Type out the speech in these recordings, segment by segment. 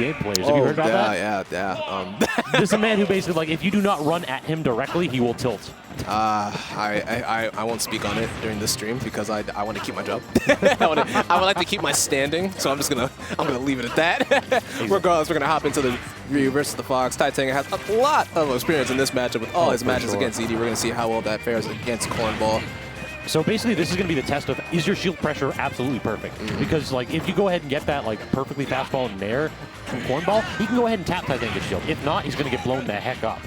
NBA players. Have you heard about that? Yeah. This is a man who basically, like, if you do not run at him directly, he will tilt. I won't speak on it during this stream because I want to keep my job. I would like to keep my standing, so I'm gonna leave it at that. Regardless, we're gonna hop into the Ryu versus the Fox. Tenga has a lot of experience in this matchup with all his matches against ED. We're gonna see how well that fares against Cornball. So basically, this is going to be the test of, is your shield pressure absolutely perfect? Because, like, if you go ahead and get that, like, perfectly fastball in there from Cornball, he can go ahead and tap Tenga's shield. If not, he's going to get blown the heck up.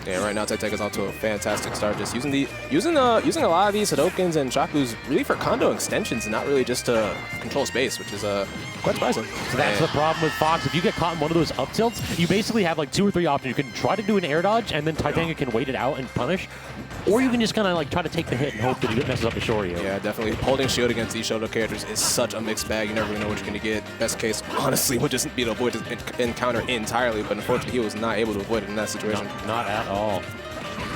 Yeah, right now Tenga's off to a fantastic start, just using a lot of these Hadokens and Shakus really for condo extensions and not really just to control space, which is quite surprising. So that's the problem with Fox. If you get caught in one of those up tilts, you basically have like 2 or 3 options. You can try to do an air dodge, and then Tenga can wait it out and punish, or you can just kind of like try to take the hit and hope that he messes up the Shoryu. Yeah, definitely. Holding shield against these Shoto characters is such a mixed bag. You never really know what you're going to get. Best case, honestly, would just be to avoid this encounter entirely, but unfortunately, he was not able to avoid it in that situation. No, not at all.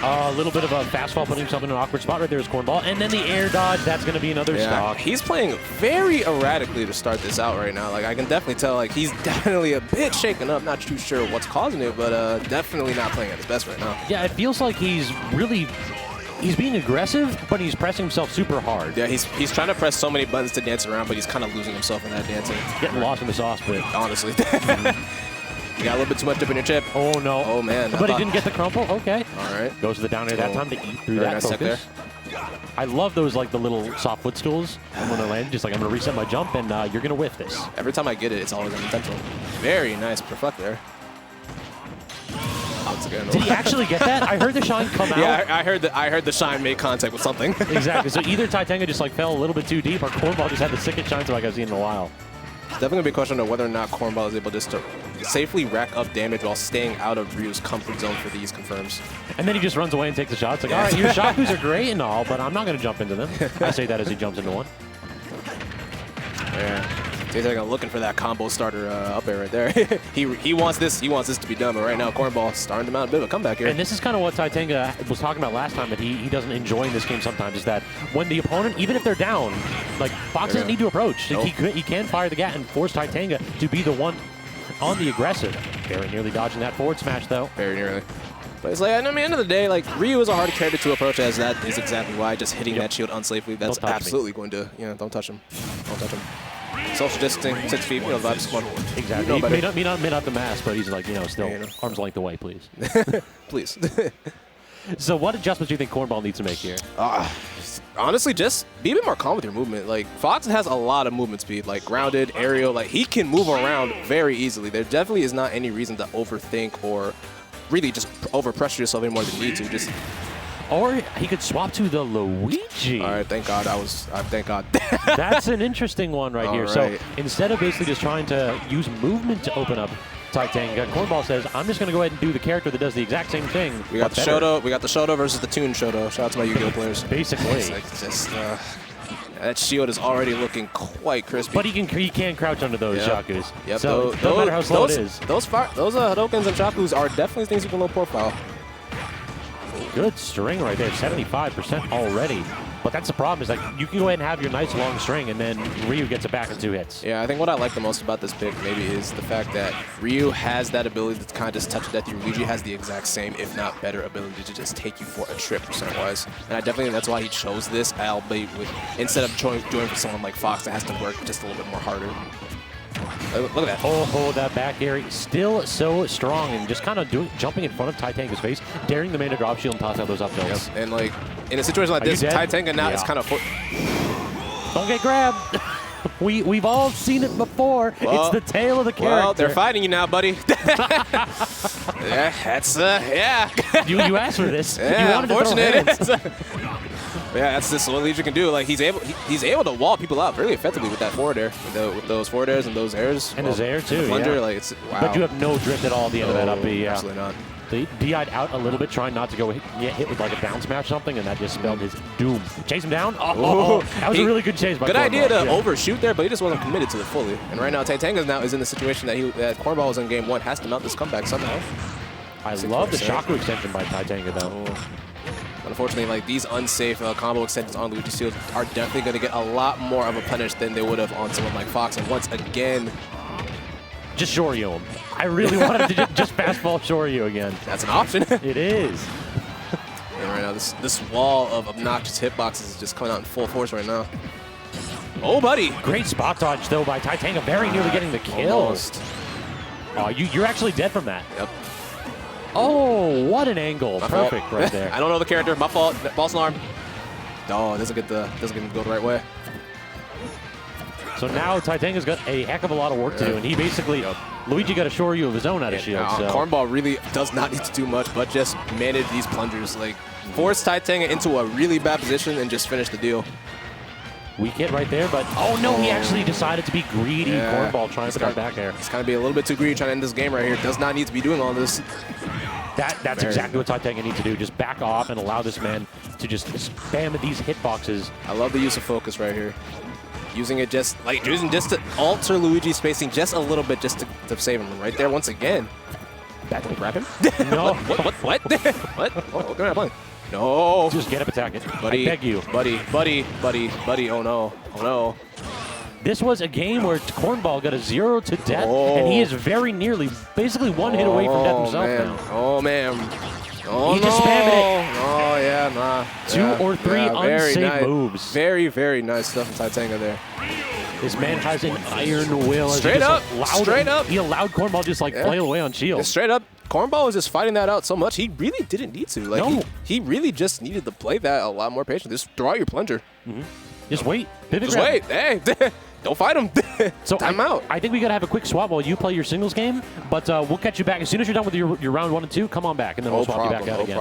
A little bit of a fastball, putting himself in an awkward spot right there is Cornball. And then the air dodge, that's going to be another stock. He's playing very erratically to start this out right now. Like, I can definitely tell, like, he's definitely a bit shaken up. Not too sure what's causing it, but definitely not playing at his best right now. Yeah, it feels like he's being aggressive, but he's pressing himself super hard. Yeah, he's trying to press so many buttons to dance around, but he's kind of losing himself in that dancing. Getting lost in the sauce pit. Honestly. You got a little bit too much dip in your chip. Oh, no. Oh, man. But he didn't get the crumple? Okay. All right. Goes to the down air that time to eat through that focus. I love those, like, the little soft footstools. And when they're landing, just like, I'm going to reset my jump, and you're going to whiff this. Every time I get it, it's always unintentional. Very nice reflect there. Did he actually get that? I heard the shine come out. Yeah, I heard the shine make contact with something. Exactly. So either Tenga just like fell a little bit too deep, or Cornball just had the sickest shine like I've seen in a while. It's definitely going to be a question of whether or not Cornball is able just to safely rack up damage while staying out of Ryu's comfort zone for these confirms. And then he just runs away and takes a shot. It's like, all right, your Shakus are great and all, but I'm not going to jump into them. I say that as he jumps into one. Yeah. He's like looking for that combo starter up air right there. he wants this to be done, but right now Cornball starting to mount a bit of a comeback here. And this is kind of what Tenga was talking about last time, that he doesn't enjoy in this game sometimes, is that when the opponent, even if they're down, like Fox doesn't need to approach. Nope. He can fire the gat and force Tenga to be the one on the aggressive. Very nearly dodging that forward smash though. Very nearly. But it's like, at the end of the day, like, Ryu is a hard character to approach, as that is exactly why just hitting that shield unsafely, that's absolutely going to, don't touch him. Don't touch him. Social distancing, 6 feet, vibes. Come on. Exactly. He may not the mask, but he's like, still arm's length away, please. Please. So what adjustments do you think Cornball needs to make here? Honestly, just be a bit more calm with your movement. Like, Fox has a lot of movement speed, like grounded, aerial. Like, he can move around very easily. There definitely is not any reason to overthink or really just overpressure yourself any more than you need to. Just. Or he could swap to the Luigi. All right, thank God. Thank God. That's an interesting one right here. So instead of basically just trying to use movement to open up Tenga, Cornball says, I'm just going to go ahead and do the character that does the exact same thing. We got the Shoto. We got the Shoto versus the Toon Shoto. Shout out to my Yu-Gi-Oh players. Basically. It's like just, that shield is already looking quite crispy. But he can crouch under those Shakus. Yep. So no matter how slow it is. Those Hadokens and Shakus are definitely things you can low profile. Good string right there, 75% already. But that's the problem, is that you can go ahead and have your nice long string, and then Ryu gets it back in 2 hits. Yeah, I think what I like the most about this pick maybe is the fact that Ryu has that ability to kind of just touch it at you. Luigi has the exact same, if not better, ability to just take you for a trip percent-wise. And I definitely think that's why he chose this, albeit with, instead of doing for someone like Fox that has to work just a little bit more harder. Look at that. Oh, that back air still so strong, and just kind of jumping in front of Tenga's face, daring the man to drop shield and toss out those up tilts. Yep. And like in a situation like this, Tenga now is kind of. Don't get grabbed. We've all seen it before. Well, it's the tail of the character. Well, they're fighting you now, buddy. Yeah, that's yeah. You asked for this. Yeah, you wanted unfortunate. To throw hands. Yeah, that's just what Luigi can do. Like, he's able to wall people out really effectively with that forward air, with those forward airs and those airs. And his air too. Plunger, like, it's wow. But you have no drift at all at the end of that up B. Yeah. Absolutely not. They DI'd out a little bit, trying not to go hit with like a down smash or something, and that just spelled his doom. Chase him down. Oh, that was a really good chase by Good Cornball. idea to overshoot there, but he just wasn't committed to it fully. And right now, Tenga now is in the situation that Cornball was in game 1, has to mount this comeback somehow. I love the Shaku extension by Tenga though. Unfortunately, like, these unsafe combo extensions on Luigi's shield are definitely going to get a lot more of a punish than they would have on someone like Fox. And once again, just Shoryu him. I really wanted to just fastball Shoryu again. That's an option. It is. And right now, this wall of obnoxious hitboxes is just coming out in full force right now. Oh, buddy. Great spot dodge, though, by Tenga. Very nearly getting the kill. Almost. Oh, you're actually dead from that. Yep. Oh, what an angle. My Perfect fault. right there. I don't know the character. My fault. False alarm. Oh, doesn't get him to go the right way. So now Tenga's got a heck of a lot of work to do, and he basically, Luigi got a Shoryu of his own out of shield. So. Cornball really does not need to do much, but just manage these plungers. Like, force Tenga into a really bad position and just finish the deal. Weak hit right there, but oh no, he actually decided to be greedy. Cornball trying to put that back air. He's kind of be a little bit too greedy trying to end this game right here. Does not need to be doing all this. That's exactly what Tenga needs to do. Just back off and allow this man to just spam these hitboxes. I love the use of focus right here. Using it just to alter Luigi's spacing just a little bit just to save him right there once again. Back to grab him? No. What? What? Oh, what am I playing? No. Just get up, attack it. Buddy, I beg you. Buddy. Oh no. Oh no. This was a game where Cornball got a 0 to death, and he is very nearly, basically one hit away from death himself now. Oh man. Oh, he just spammed it. Oh yeah, nah. Two or three unsafe moves. Very, very nice stuff from Tenga there. This man has an iron will. Straight up. He allowed Cornball just like flail away on shield. Straight up. Cornball was just fighting that out so much, he really didn't need to. Like, no. he really just needed to play that a lot more patient. Just throw out your plunger. Just wait. Just wait. Hey, don't fight him. So time out. I think we got to have a quick swap while you play your singles game, but we'll catch you back. As soon as you're done with your round 1 and 2, come on back, and then we'll swap you back out again.